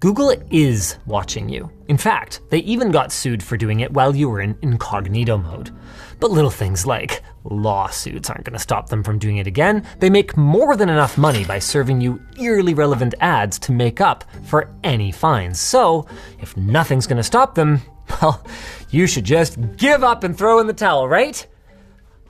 Google is watching you. In fact, they even got sued for doing it while you were in incognito mode. But little things like lawsuits aren't gonna stop them from doing it again. They make more than enough money by serving you eerily relevant ads to make up for any fines. So if nothing's gonna stop them, well, you should just give up and throw in the towel, right?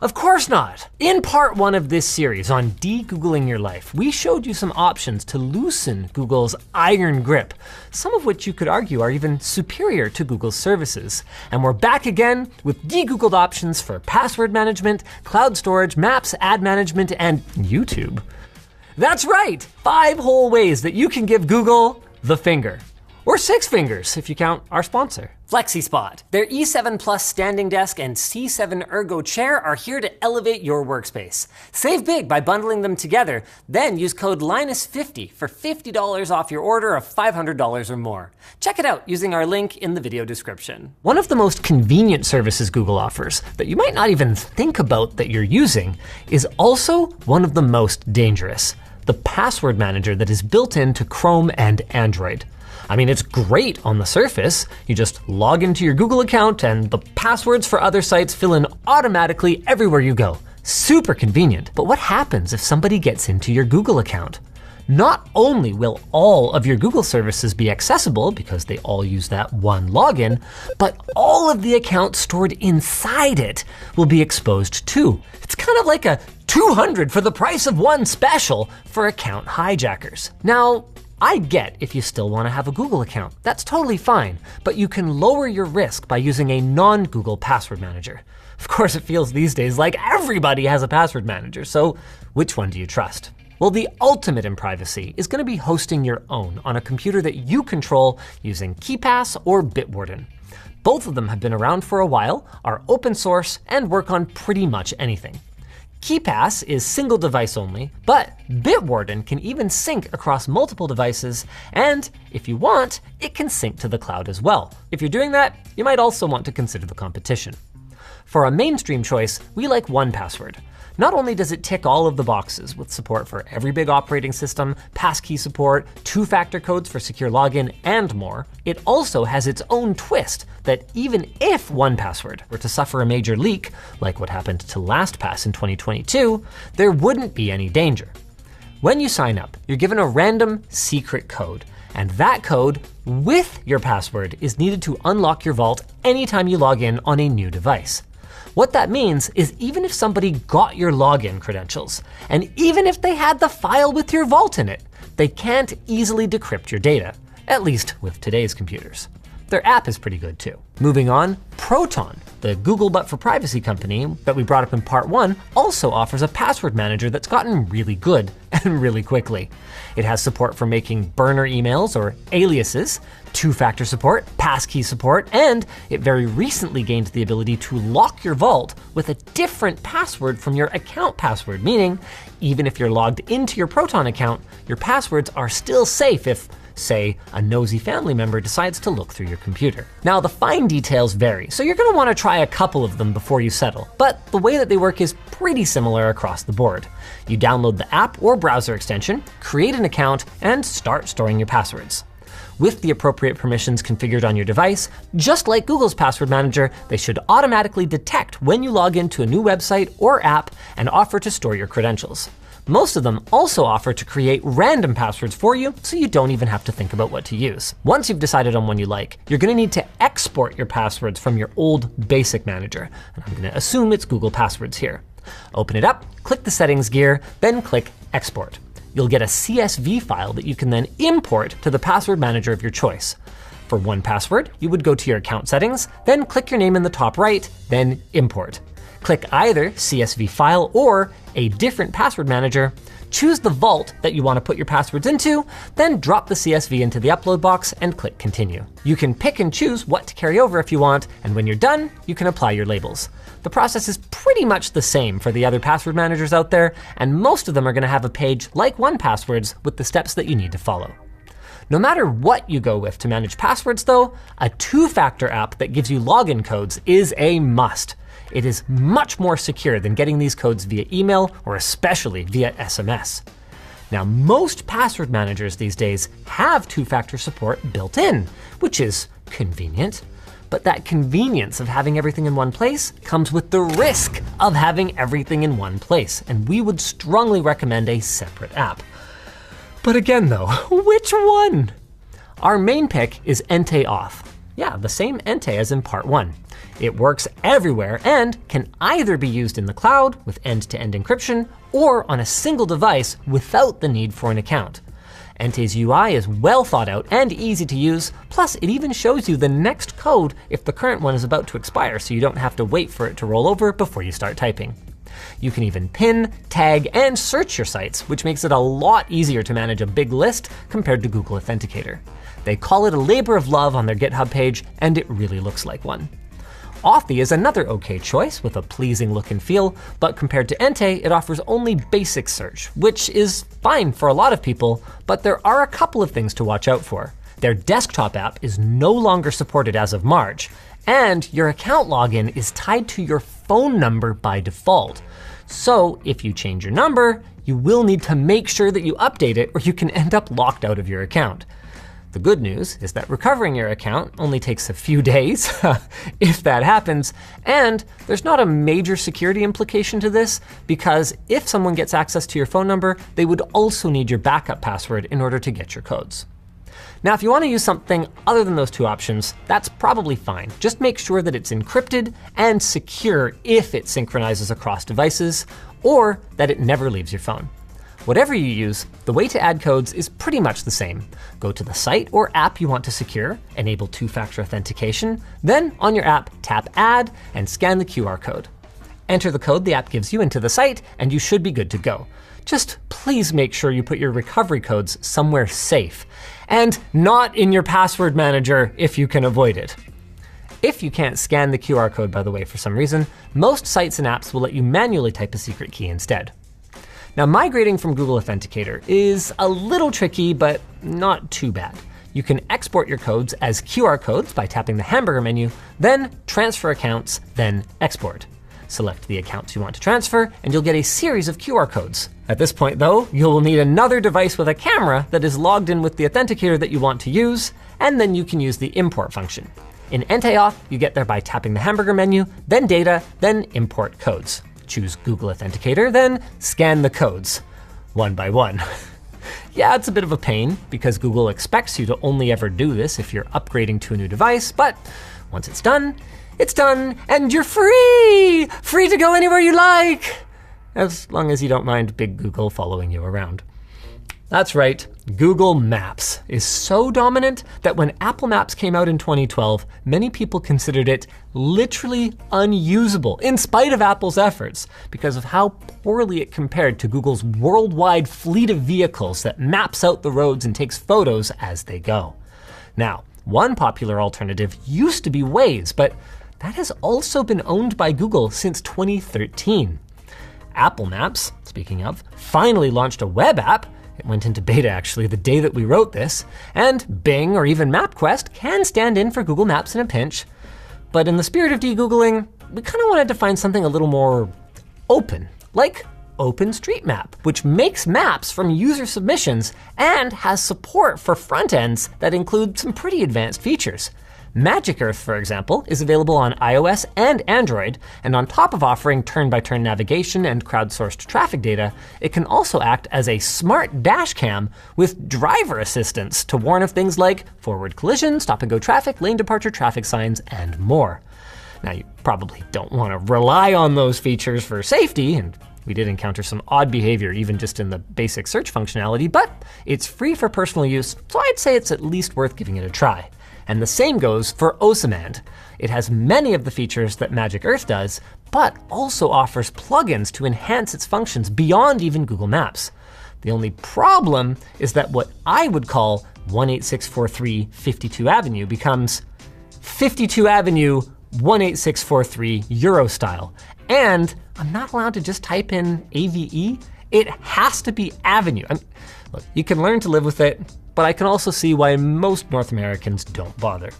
Of course not. In part 1 of this series on de-Googling your life, we showed you some options to loosen Google's iron grip, some of which you could argue are even superior to Google's services. And we're back again with de-Googled options for password management, cloud storage, maps, ad management, and YouTube. That's right, 5 whole ways that you can give Google the finger. Or 6 fingers if you count our sponsor. FlexiSpot. Their E7 Plus standing desk and C7 Ergo chair are here to elevate your workspace. Save big by bundling them together, then use code Linus50 for $50 off your order of $500 or more. Check it out using our link in the video description. One of the most convenient services Google offers that you might not even think about that you're using is also one of the most dangerous: the password manager that is built into Chrome and Android. I mean, it's great on the surface. You just log into your Google account and the passwords for other sites fill in automatically everywhere you go. Super convenient. But what happens if somebody gets into your Google account? Not only will all of your Google services be accessible because they all use that one login, but all of the accounts stored inside it will be exposed too. It's kind of like a 200 for the price of one special for account hijackers. Now, I get if you still want to have a Google account. That's totally fine, but you can lower your risk by using a non-Google password manager. Of course, it feels these days like everybody has a password manager, so which one do you trust? Well, the ultimate in privacy is going to be hosting your own on a computer that you control using KeePass or Bitwarden. Both of them have been around for a while, are open source, and work on pretty much anything. KeePass is single device only, but Bitwarden can even sync across multiple devices, and if you want, it can sync to the cloud as well. If you're doing that, you might also want to consider the competition. For a mainstream choice, we like 1Password. Not only does it tick all of the boxes with support for every big operating system, passkey support, 2-factor codes for secure login, and more, it also has its own twist that even if 1Password were to suffer a major leak, like what happened to LastPass in 2022, there wouldn't be any danger. When you sign up, you're given a random secret code, and that code with your password is needed to unlock your vault anytime you log in on a new device. What that means is even if somebody got your login credentials, and even if they had the file with your vault in it, they can't easily decrypt your data, at least with today's computers. Their app is pretty good too. Moving on, Proton, the Google but for privacy company that we brought up in part 1, also offers a password manager that's gotten really good and really quickly. It has support for making burner emails or aliases, 2-factor support, passkey support, and it very recently gained the ability to lock your vault with a different password from your account password, meaning even if you're logged into your Proton account, your passwords are still safe if, say, a nosy family member decides to look through your computer. Now, the fine details vary, so you're gonna wanna try a couple of them before you settle, but the way that they work is pretty similar across the board. You download the app or browser extension, create an account, and start storing your passwords. With the appropriate permissions configured on your device, just like Google's password manager, they should automatically detect when you log into a new website or app and offer to store your credentials. Most of them also offer to create random passwords for you, so you don't even have to think about what to use. Once you've decided on one you like, you're gonna need to export your passwords from your old basic manager, and I'm gonna assume it's Google Passwords here. Open it up, click the settings gear, then click Export. You'll get a CSV file that you can then import to the password manager of your choice. For 1Password, you would go to your account settings, then click your name in the top right, then Import. Click either CSV file or a different password manager, choose the vault that you want to put your passwords into, then drop the CSV into the upload box and click Continue. You can pick and choose what to carry over if you want, and when you're done, you can apply your labels. The process is pretty much the same for the other password managers out there, and most of them are going to have a page like 1Password's with the steps that you need to follow. No matter what you go with to manage passwords though, a 2-factor app that gives you login codes is a must. It is much more secure than getting these codes via email or especially via SMS. Now, most password managers these days have two-factor support built in, which is convenient. But that convenience of having everything in one place comes with the risk of having everything in one place, and we would strongly recommend a separate app. But again though, which one? Our main pick is Entei Auth. Yeah, the same Entei as in part 1. It works everywhere and can either be used in the cloud with end-to-end encryption or on a single device without the need for an account. Entei's UI is well thought out and easy to use, plus it even shows you the next code if the current one is about to expire, so you don't have to wait for it to roll over before you start typing. You can even pin, tag, and search your sites, which makes it a lot easier to manage a big list compared to Google Authenticator. They call it a labor of love on their GitHub page, and it really looks like one. Authy is another okay choice with a pleasing look and feel, but compared to Entei, it offers only basic search, which is fine for a lot of people, but there are a couple of things to watch out for. Their desktop app is no longer supported as of March, and your account login is tied to your phone number by default. So if you change your number, you will need to make sure that you update it or you can end up locked out of your account. The good news is that recovering your account only takes a few days, if that happens, and there's not a major security implication to this, because if someone gets access to your phone number, they would also need your backup password in order to get your codes. Now, if you want to use something other than those two options, that's probably fine. Just make sure that it's encrypted and secure if it synchronizes across devices, or that it never leaves your phone. Whatever you use, the way to add codes is pretty much the same. Go to the site or app you want to secure, enable two-factor authentication, then on your app, tap Add and scan the QR code. Enter the code the app gives you into the site, and you should be good to go. Just please make sure you put your recovery codes somewhere safe, and not in your password manager if you can avoid it. If you can't scan the QR code, by the way, for some reason, most sites and apps will let you manually type a secret key instead. Now, migrating from Google Authenticator is a little tricky, but not too bad. You can export your codes as QR codes by tapping the hamburger menu, then transfer accounts, then export. Select the accounts you want to transfer, and you'll get a series of QR codes. At this point though, you'll need another device with a camera that is logged in with the authenticator that you want to use, and then you can use the import function. In Entei Auth, you get there by tapping the hamburger menu, then data, then import codes. Choose Google Authenticator, then scan the codes, one by one. Yeah, it's a bit of a pain because Google expects you to only ever do this if you're upgrading to a new device, but once it's done, and you're free! Free to go anywhere you like! As long as you don't mind Big Google following you around. That's right, Google Maps is so dominant that when Apple Maps came out in 2012, many people considered it literally unusable, in spite of Apple's efforts, because of how poorly it compared to Google's worldwide fleet of vehicles that maps out the roads and takes photos as they go. Now, one popular alternative used to be Waze, but that has also been owned by Google since 2013. Apple Maps, speaking of, finally launched a web app. It went into beta actually the day that we wrote this, and Bing or even MapQuest can stand in for Google Maps in a pinch. But in the spirit of de-Googling, we kind of wanted to find something a little more open, like OpenStreetMap, which makes maps from user submissions and has support for front ends that include some pretty advanced features. Magic Earth, for example, is available on iOS and Android, and on top of offering turn-by-turn navigation and crowdsourced traffic data, it can also act as a smart dash cam with driver assistance to warn of things like forward collision, stop-and-go traffic, lane departure traffic signs, and more. Now, you probably don't want to rely on those features for safety, and we did encounter some odd behavior even just in the basic search functionality, but it's free for personal use, so I'd say it's at least worth giving it a try. And the same goes for Osamand. It has many of the features that Magic Earth does, but also offers plugins to enhance its functions beyond even Google Maps. The only problem is that what I would call 18643 52 Avenue becomes 52 Avenue 18643 Euro style. And I'm not allowed to just type in AVE. It has to be Avenue. Look, you can learn to live with it, but I can also see why most North Americans don't bother.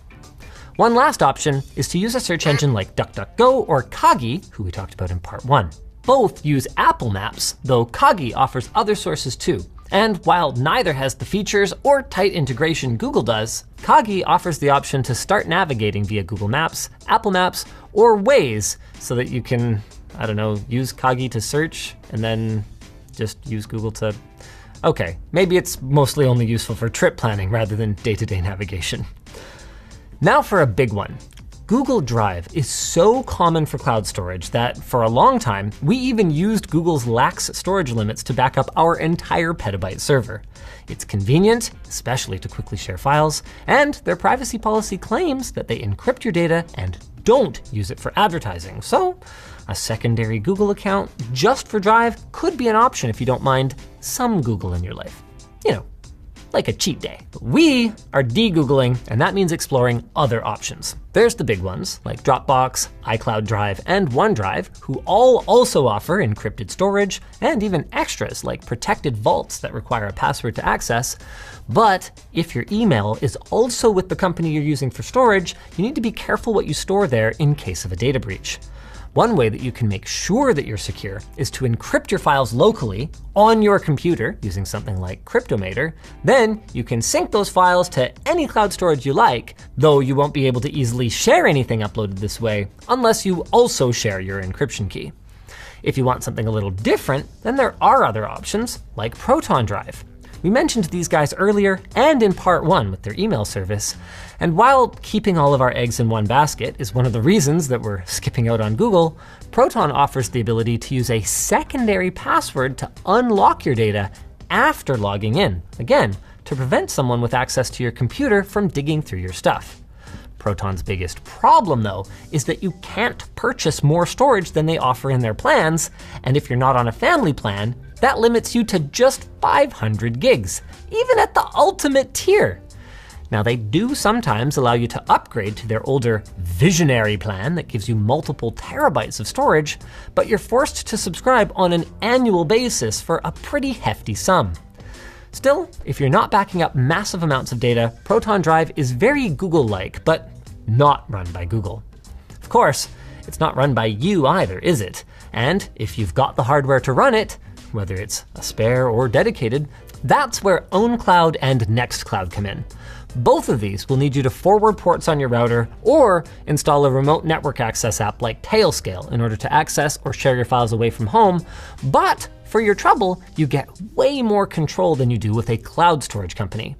One last option is to use a search engine like DuckDuckGo or Kagi, who we talked about in part 1. Both use Apple Maps, though Kagi offers other sources too, And while neither has the features or tight integration Google does, Kagi offers the option to start navigating via Google Maps, Apple Maps, or Waze so that you can, I don't know, use Kagi to search and then just use Google to, okay, maybe it's mostly only useful for trip planning rather than day-to-day navigation. Now for a big one. Google Drive is so common for cloud storage that for a long time, we even used Google's lax storage limits to back up our entire petabyte server. It's convenient, especially to quickly share files, and their privacy policy claims that they encrypt your data and don't use it for advertising. So a secondary Google account just for Drive could be an option if you don't mind some Google in your life. You know, like a cheat day. But we are de-Googling, and that means exploring other options. There's the big ones, like Dropbox, iCloud Drive, and OneDrive, who all also offer encrypted storage, and even extras like protected vaults that require a password to access. But if your email is also with the company you're using for storage, you need to be careful what you store there in case of a data breach. One way that you can make sure that you're secure is to encrypt your files locally on your computer using something like Cryptomator. Then you can sync those files to any cloud storage you like, though you won't be able to easily share anything uploaded this way unless you also share your encryption key. If you want something a little different, then there are other options like Proton Drive. We mentioned these guys earlier and in part 1 with their email service. And while keeping all of our eggs in one basket is one of the reasons that we're skipping out on Google, Proton offers the ability to use a secondary password to unlock your data after logging in, again, to prevent someone with access to your computer from digging through your stuff. Proton's biggest problem, though, is that you can't purchase more storage than they offer in their plans, and if you're not on a family plan, that limits you to just 500 gigs, even at the ultimate tier. Now, they do sometimes allow you to upgrade to their older Visionary plan that gives you multiple terabytes of storage, but you're forced to subscribe on an annual basis for a pretty hefty sum. Still, if you're not backing up massive amounts of data, Proton Drive is very Google-like, but not run by Google. Of course, it's not run by you either, is it? And if you've got the hardware to run it, whether it's a spare or dedicated, that's where OwnCloud and NextCloud come in. Both of these will need you to forward ports on your router or install a remote network access app like Tailscale in order to access or share your files away from home. But for your trouble, you get way more control than you do with a cloud storage company.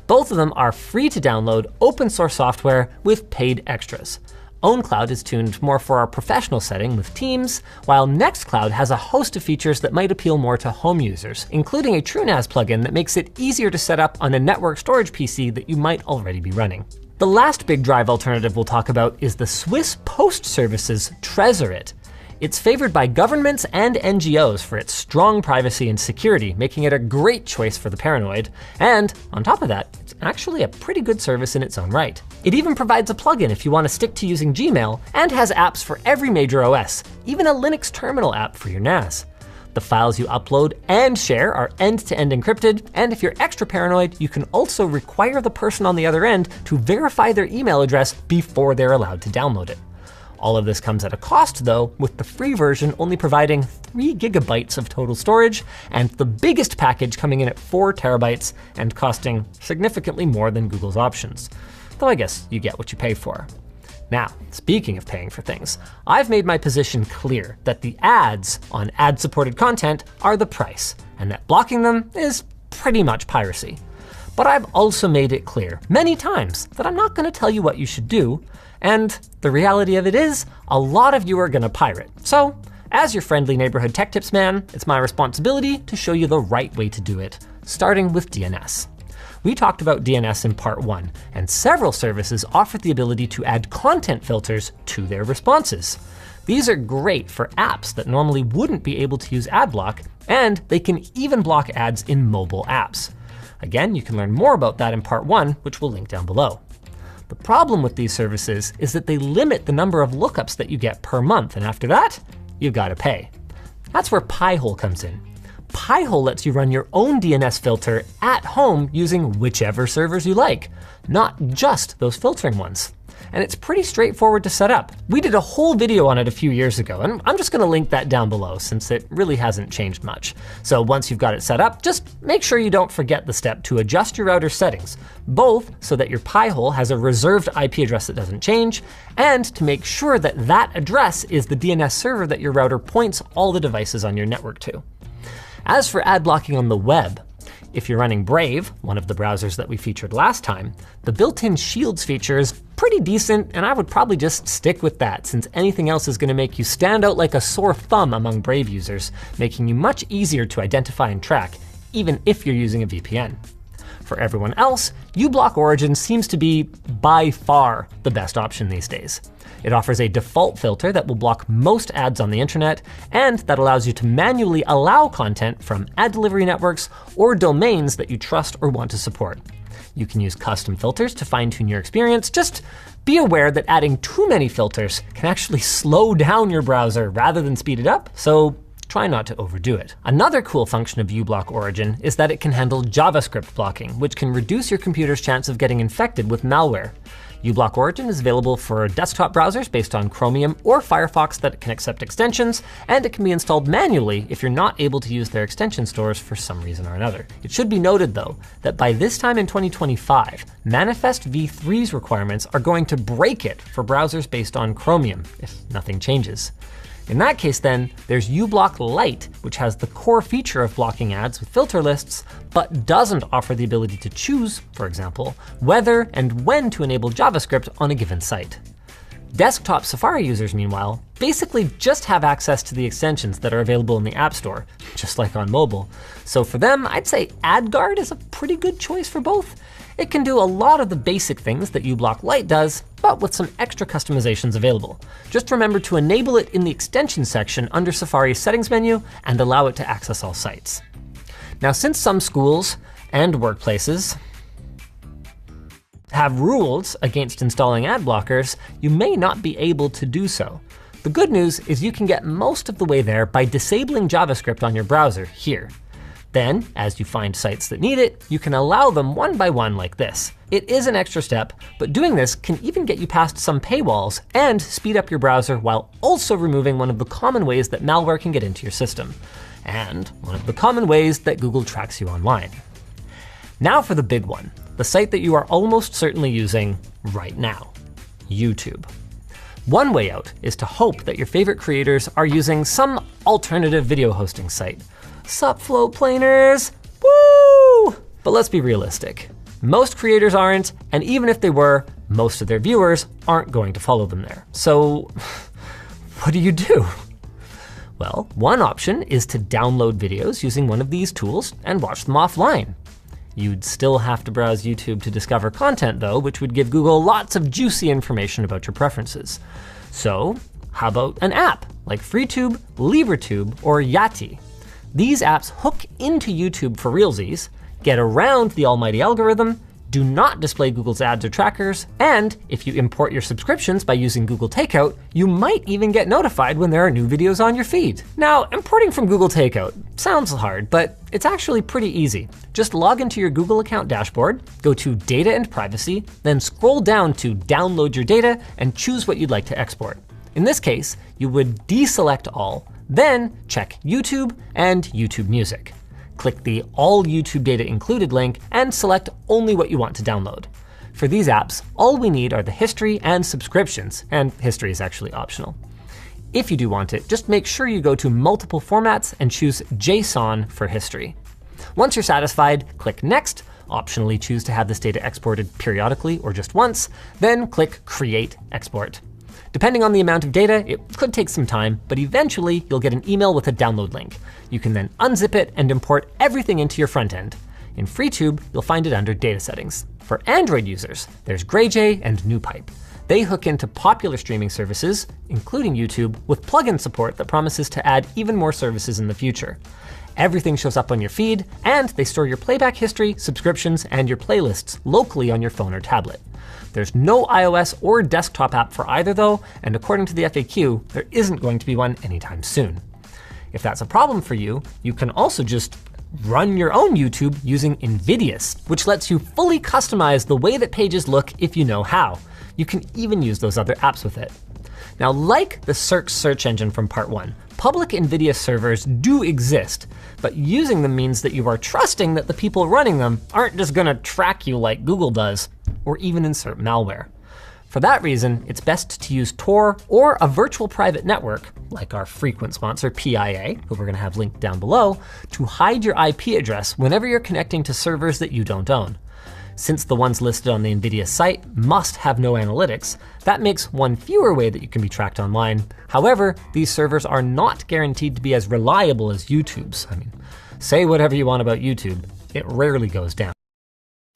Both of them are free to download open source software with paid extras. OwnCloud is tuned more for our professional setting with Teams, while NextCloud has a host of features that might appeal more to home users, including a TrueNAS plugin that makes it easier to set up on a network storage PC that you might already be running. The last big drive alternative we'll talk about is the Swiss Post Service's Tresorit. It's favored by governments and NGOs for its strong privacy and security, making it a great choice for the paranoid. And on top of that, it's actually a pretty good service in its own right. It even provides a plugin if you want to stick to using Gmail, and has apps for every major OS, even a Linux terminal app for your NAS. The files you upload and share are end-to-end encrypted, and if you're extra paranoid, you can also require the person on the other end to verify their email address before they're allowed to download it. All of this comes at a cost, though, with the free version only providing 3 gigabytes of total storage, and the biggest package coming in at 4 terabytes and costing significantly more than Google's options. Though I guess you get what you pay for. Now, speaking of paying for things, I've made my position clear that the ads on ad-supported content are the price, and that blocking them is pretty much piracy. But I've also made it clear many times that I'm not going to tell you what you should do, and the reality of it is, a lot of you are gonna pirate. So, as your friendly neighborhood tech tips man, it's my responsibility to show you the right way to do it, starting with DNS. We talked about DNS in part 1, and several services offer the ability to add content filters to their responses. These are great for apps that normally wouldn't be able to use ad block, and they can even block ads in mobile apps. Again, you can learn more about that in part 1, which we'll link down below. The problem with these services is that they limit the number of lookups that you get per month, and after that, you've got to pay. That's where Pi-hole comes in. Pi-hole lets you run your own DNS filter at home using whichever servers you like, not just those filtering ones. And it's pretty straightforward to set up. We did a whole video on it a few years ago, and I'm just gonna link that down below since it really hasn't changed much. So once you've got it set up, just make sure you don't forget the step to adjust your router settings, both so that your Pi-hole has a reserved IP address that doesn't change, and to make sure that that address is the DNS server that your router points all the devices on your network to. As for ad blocking on the web, if you're running Brave, one of the browsers that we featured last time, the built-in Shields feature is pretty decent, and I would probably just stick with that since anything else is going to make you stand out like a sore thumb among Brave users, making you much easier to identify and track, even if you're using a VPN. For everyone else, uBlock Origin seems to be by far the best option these days. It offers a default filter that will block most ads on the internet, and that allows you to manually allow content from ad delivery networks or domains that you trust or want to support. You can use custom filters to fine-tune your experience. Just be aware that adding too many filters can actually slow down your browser rather than speed it up, so try not to overdo it. Another cool function of uBlock Origin is that it can handle JavaScript blocking, which can reduce your computer's chance of getting infected with malware. uBlock Origin is available for desktop browsers based on Chromium or Firefox that can accept extensions, and it can be installed manually if you're not able to use their extension stores for some reason or another. It should be noted, though, that by this time in 2025, Manifest v3's requirements are going to break it for browsers based on Chromium, if nothing changes. In that case then, there's uBlock Lite, which has the core feature of blocking ads with filter lists, but doesn't offer the ability to choose, for example, whether and when to enable JavaScript on a given site. Desktop Safari users, meanwhile, basically just have access to the extensions that are available in the App Store, just like on mobile. So for them, I'd say AdGuard is a pretty good choice for both. It can do a lot of the basic things that uBlock Lite does, but with some extra customizations available. Just remember to enable it in the extension section under Safari's settings menu and allow it to access all sites. Now, since some schools and workplaces have rules against installing ad blockers, you may not be able to do so. The good news is you can get most of the way there by disabling JavaScript on your browser here. Then, as you find sites that need it, you can allow them one by one like this. It is an extra step, but doing this can even get you past some paywalls and speed up your browser while also removing one of the common ways that malware can get into your system, and one of the common ways that Google tracks you online. Now for the big one, the site that you are almost certainly using right now, YouTube. One way out is to hope that your favorite creators are using some alternative video hosting site. Sup, float planers, woo! But let's be realistic. Most creators aren't, and even if they were, most of their viewers aren't going to follow them there. So what do you do? Well, one option is to download videos using one of these tools and watch them offline. You'd still have to browse YouTube to discover content though, which would give Google lots of juicy information about your preferences. So how about an app like FreeTube, LibreTube, or Yati? These apps hook into YouTube for realsies, get around the almighty algorithm, do not display Google's ads or trackers, and if you import your subscriptions by using Google Takeout, you might even get notified when there are new videos on your feed. Now, importing from Google Takeout sounds hard, but it's actually pretty easy. Just log into your Google account dashboard, go to Data and Privacy, then scroll down to Download Your Data and choose what you'd like to export. In this case, you would deselect all, then check YouTube and YouTube Music. Click the All YouTube Data Included link and select only what you want to download. For these apps, all we need are the history and subscriptions, and history is actually optional. If you do want it, just make sure you go to multiple formats and choose JSON for history. Once you're satisfied, click Next, optionally choose to have this data exported periodically or just once, then click Create Export. Depending on the amount of data, it could take some time, but eventually you'll get an email with a download link. You can then unzip it and import everything into your front end. In FreeTube, you'll find it under Data Settings. For Android users, there's GrayJ and NewPipe. They hook into popular streaming services, including YouTube, with plugin support that promises to add even more services in the future. Everything shows up on your feed, and they store your playback history, subscriptions, and your playlists locally on your phone or tablet. There's no iOS or desktop app for either though, and according to the FAQ, there isn't going to be one anytime soon. If that's a problem for you, you can also just run your own YouTube using Invidious, which lets you fully customize the way that pages look if you know how. You can even use those other apps with it. Now, like the search engine from part 1, public Invidious servers do exist, but using them means that you are trusting that the people running them aren't just gonna track you like Google does, or even insert malware. For that reason, it's best to use Tor or a virtual private network, like our frequent sponsor PIA, who we're gonna have linked down below, to hide your IP address whenever you're connecting to servers that you don't own. Since the ones listed on the Invidious site must have no analytics, that makes one fewer way that you can be tracked online. However, these servers are not guaranteed to be as reliable as YouTube's. I mean, say whatever you want about YouTube, it rarely goes down.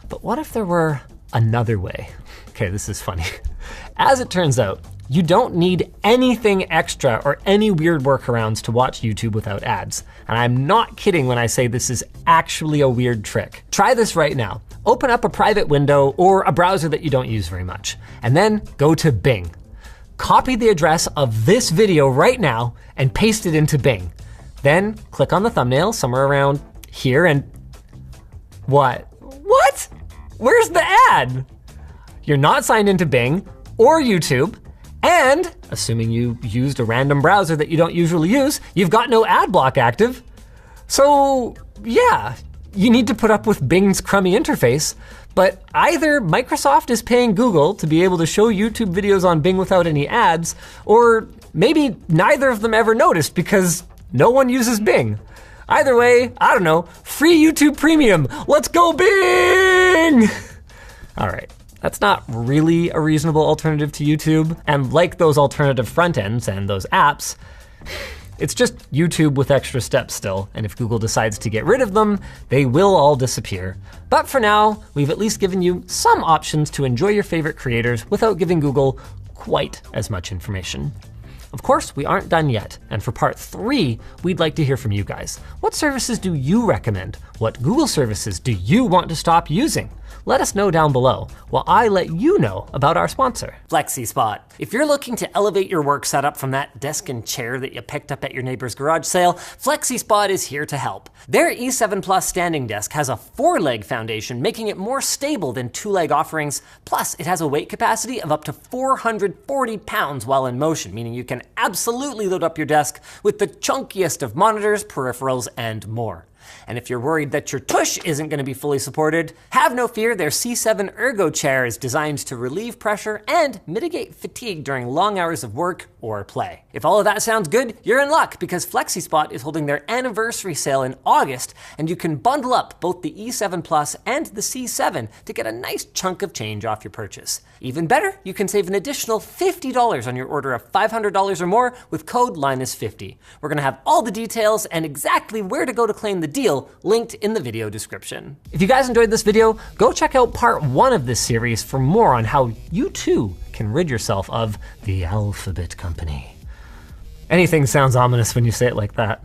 But what if there were another way? Okay, this is funny. As it turns out, you don't need anything extra or any weird workarounds to watch YouTube without ads. And I'm not kidding when I say this is actually a weird trick. Try this right now. Open up a private window or a browser that you don't use very much, and then go to Bing. Copy the address of this video right now and paste it into Bing. Then click on the thumbnail somewhere around here and what? What? Where's the ad? You're not signed into Bing or YouTube, and assuming you used a random browser that you don't usually use, you've got no ad block active. So yeah, you need to put up with Bing's crummy interface, but either Microsoft is paying Google to be able to show YouTube videos on Bing without any ads, or maybe neither of them ever noticed because no one uses Bing. Either way, I don't know, free YouTube Premium, let's go Bing! All right. That's not really a reasonable alternative to YouTube. And like those alternative front ends and those apps, it's just YouTube with extra steps still. And if Google decides to get rid of them, they will all disappear. But for now, we've at least given you some options to enjoy your favorite creators without giving Google quite as much information. Of course, we aren't done yet. And for part 3, we'd like to hear from you guys. What services do you recommend? What Google services do you want to stop using? Let us know down below while I let you know about our sponsor, FlexiSpot. If you're looking to elevate your work setup from that desk and chair that you picked up at your neighbor's garage sale, FlexiSpot is here to help. Their E7 Plus standing desk has a 4-leg foundation, making it more stable than 2-leg offerings. Plus, it has a weight capacity of up to 440 pounds while in motion, meaning you can absolutely load up your desk with the chunkiest of monitors, peripherals, and more. And if you're worried that your tush isn't going to be fully supported, have no fear, their C7 Ergo chair is designed to relieve pressure and mitigate fatigue during long hours of work or play. If all of that sounds good, you're in luck because FlexiSpot is holding their anniversary sale in August, and you can bundle up both the E7 Plus and the C7 to get a nice chunk of change off your purchase. Even better, you can save an additional $50 on your order of $500 or more with code Linus50. We're going to have all the details and exactly where to go to claim the deal linked in the video description. If you guys enjoyed this video, go check out part 1 of this series for more on how you too can rid yourself of the Alphabet Company. Anything sounds ominous when you say it like that.